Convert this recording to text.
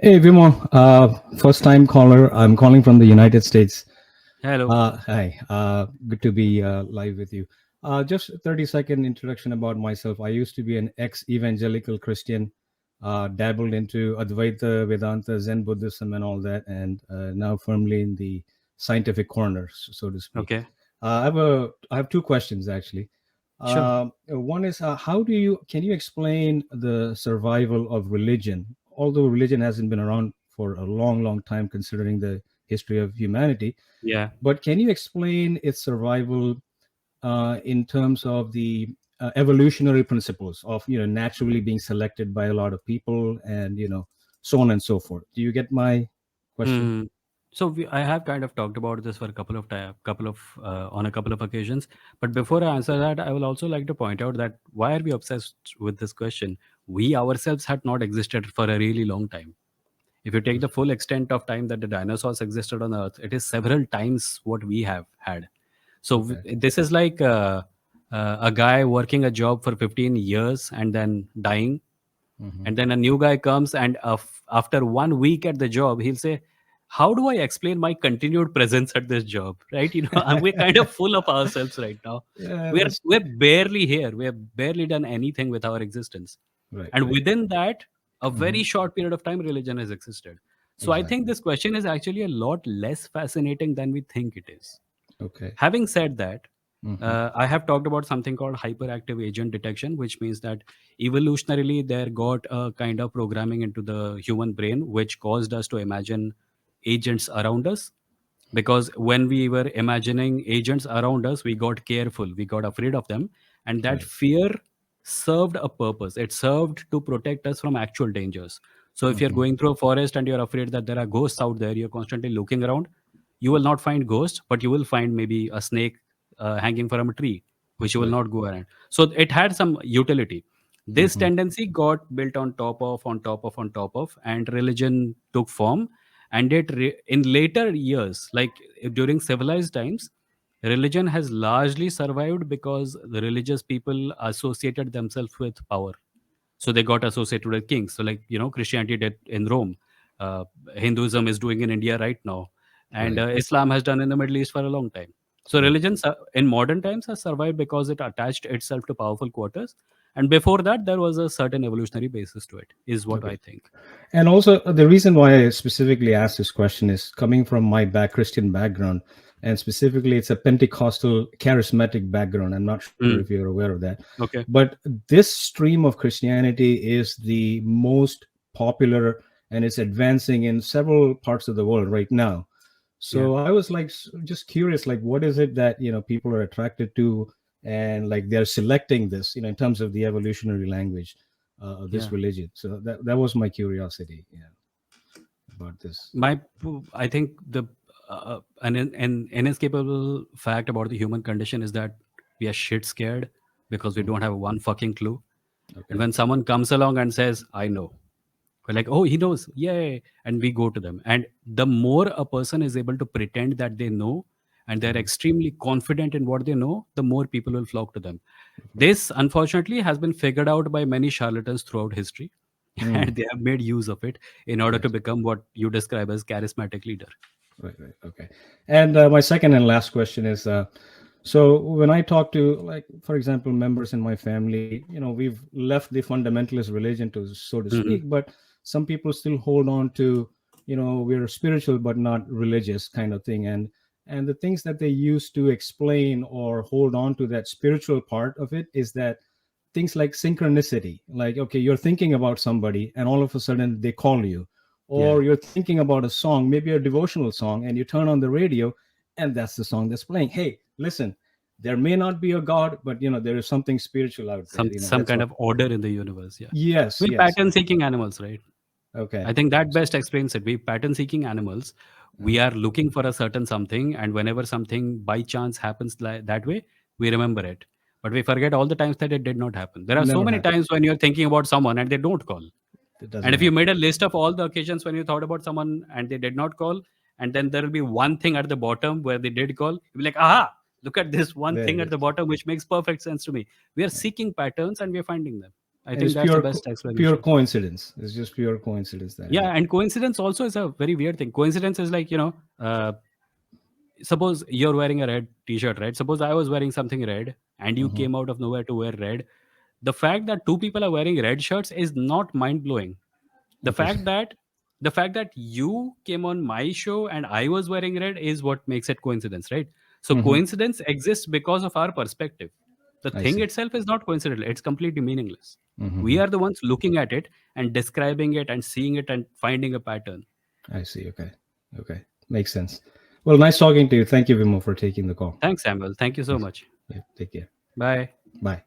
Hey, Vimo, first time caller. I'm calling from the United States. Hello. Hi, good to be live with you. Just a 30-second introduction about myself. I used to be an ex-evangelical Christian, dabbled into Advaita, Vedanta, Zen Buddhism, and all that, and now firmly in the scientific corner, so to speak. Okay. I have two questions actually. Sure. One is can you explain the survival of religion? Although religion hasn't been around for a long, long time, considering the history of humanity, Yeah. but can you explain its survival in terms of the evolutionary principles of naturally being selected by a lot of people and so on and so forth? Do you get my question? Hmm. I have kind of talked about this for a on a couple of occasions. But before I answer that, I will also like to point out that why are we obsessed with this question? We ourselves had not existed for a really long time. If you take the full extent of time that the dinosaurs existed on Earth, it is several times what we have had. Okay. This is like a guy working a job for 15 years and then dying, Hmm. and then a new guy comes and after 1 week at the job he'll say, how do I explain my continued presence at this job, right? And we're kind of full of ourselves right now. Yeah, we're that's we're barely here, we have barely done anything with our existence, right, and right. within that a very Hmm. short period of time religion has existed. So I think Exactly. this question is actually a lot less fascinating than we think it is. Okay. Having said that, Hmm. I have talked about something called hyperactive agent detection, which means that evolutionarily there got a kind of programming into the human brain which caused us to imagine agents around us. Because when we were imagining agents around us, we got careful, we got afraid of them, and that Right. fear served a purpose. It served to protect us from actual dangers. So if you're Hmm. going through a forest and you're afraid that there are ghosts out there, you're constantly looking around, you will not find ghosts, but you will find maybe a snake hanging from a tree, which you will Right. not go around. So it had some utility. This Hmm. tendency got built on top of, and religion took form. And in later years, like during civilized times, religion has largely survived because the religious people associated themselves with power. So they got associated with kings. So like Christianity did in Rome, uh, Hinduism is doing in India right now, and Right. Islam has done in the Middle East for a long time. So Okay. religion in modern times has survived because it attached itself to powerful quarters, and before that there was a certain evolutionary basis to it, is what Okay. I think. And also, the reason why I specifically asked this question is coming from my Christian background, and specifically, it's a Pentecostal charismatic background. I'm not sure if Mm, you're aware of that, okay. but this stream of Christianity is the most popular, and it's advancing in several parts of the world right now. Yeah. So I was like, just curious, like, what is it that people are attracted to, and like they're selecting this, in terms of the evolutionary language of this Yeah. religion. So that was my curiosity, yeah, about this. I think an inescapable fact about the human condition is that we are shit scared because we don't Mhm. have one fucking clue. And Okay. when someone comes along and says, I know, we're like, oh, he knows, yay, and we go to them. And the more a person is able to pretend that they know and they're Mhm. extremely confident in what they know, the more people will flock to them. Okay. This unfortunately has been figured out by many charlatans throughout history, Mm. and they have made use of it in order to Yes. become what you describe as charismatic leader. Right. Right. Okay. And my second and last question is, so when I talk to, like, for example, members in my family, we've left the fundamentalist religion, to so to Mhm. speak, but some people still hold on to, we're spiritual but not religious kind of thing, and the things that they use to explain or hold on to that spiritual part of it is that things like synchronicity, like, okay, you're thinking about somebody and all of a sudden they call you, Yeah. or you're thinking about a song, maybe a devotional song, and you turn on the radio and that's the song that's playing. Hey, listen, there may not be a god, but there is something spiritual out there, Some that's kind what. of order in the universe. Yeah. Yes, We're yes. pattern seeking animals, right? Okay. I think that best explains it. We pattern seeking animals. We Uh-huh. are looking for a certain something, and whenever something by chance happens that way, we remember it. But we forget all the times that it did not happen. There are so Never many happened. times when you're thinking about someone and they don't call. It And doesn't if you happen. made a list of all the occasions when you thought about someone and they did not call, and then there will be one thing at the bottom where they did call, you'll be like, aha, look at this one There thing it at the is. bottom which makes perfect sense to me. We are seeking patterns and we are finding them. I And think it's that's the pure best pure explanation. coincidence. It's just pure coincidence that Yeah, happened. and coincidence also is a very weird thing. Coincidence is like, suppose you're wearing a red t-shirt, right? Suppose I was wearing something red and you Mhm. came out of nowhere to wear red. The fact that two people are wearing red shirts is not mind blowing. The Okay. fact that the fact that you came on my show and I was wearing red is what makes it coincidence, right? So Mhm. coincidence exists because of our perspective. The I thing see. itself is not coincidental, it's completely meaningless. We Mhm. are the ones looking at it and describing it and seeing it and finding a pattern. I see. Okay. Okay. Makes sense. Well, nice talking to you. Thank you, Vimo, for taking the call. Thanks, Samuel. Thank you so Thanks. much. Yeah. Take care. Bye. Bye.